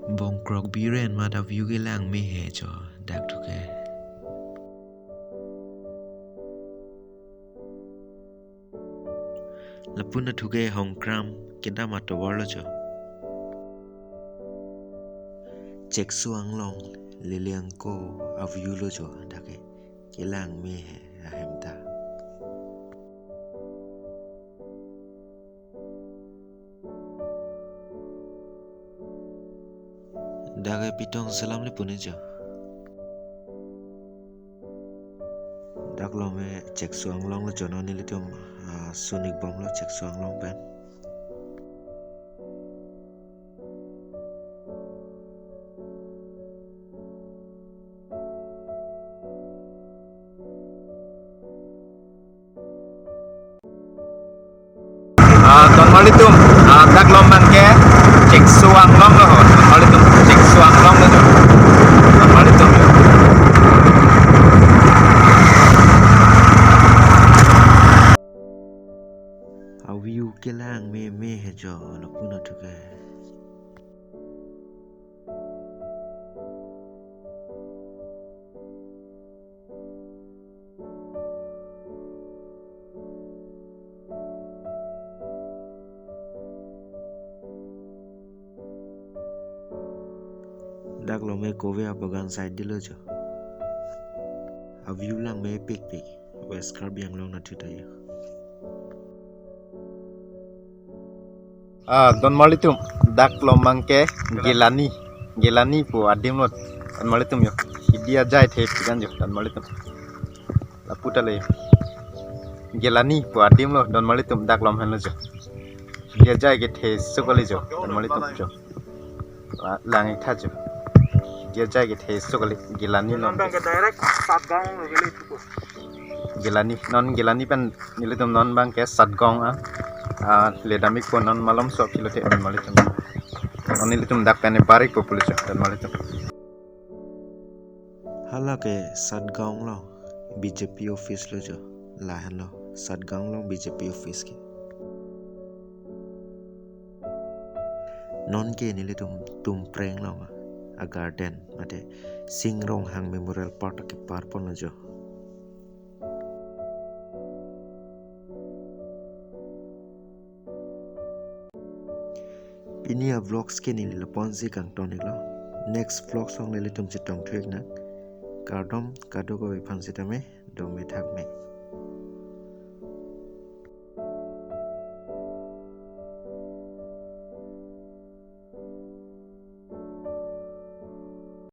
Bong krok biren ma da view ke lang me he cho dak tu ke. Lapun na tu ke hong kram kita ma to warlo cho. Cek suang long liliang ko a view lo cho dak ke lang me he a hem ta. Dagai pitong salam le pune jo. Dak lo me cek suang long lo jono ni litum sunik bom lo cek suang long pen. Don malitum dak lo man ke cek suang long lo don malitum cek suang long lo don malitum A view ke lang me he jo lapun na tu ke. Dak lo me kove a bagan side di lo jo. A view lang me pik West Karbi Anglong na tu tayo. don malitum dak lo man ke gelani pu adim lo don malitum yo dia jai the pigan jo don malitum laputa le gelani pu adim lo don malitum dak lo man lo jo dia jai ke the sukali jo don malitum jo lang ikha jo dia jai ke the sukali gelani lo direct satgang geli tuku gelani pen nilitum non bang ke satgong ledamik po non malam so kilote don malitum nilitum dak pen barik population don malitum Hala ke Satgaung lo BJP office lo jo lahan lo Satgaung lo BJP office ke. Non ke nili tum preng lo a garden mate Singrong Hang Memorial Park ke parpon lo jo. Ini a vlogs ke nili lapon si kang tonik lo. Next vlog song nili tum chitong thuek na. Kardom kadogo ipang sitame dome thak me.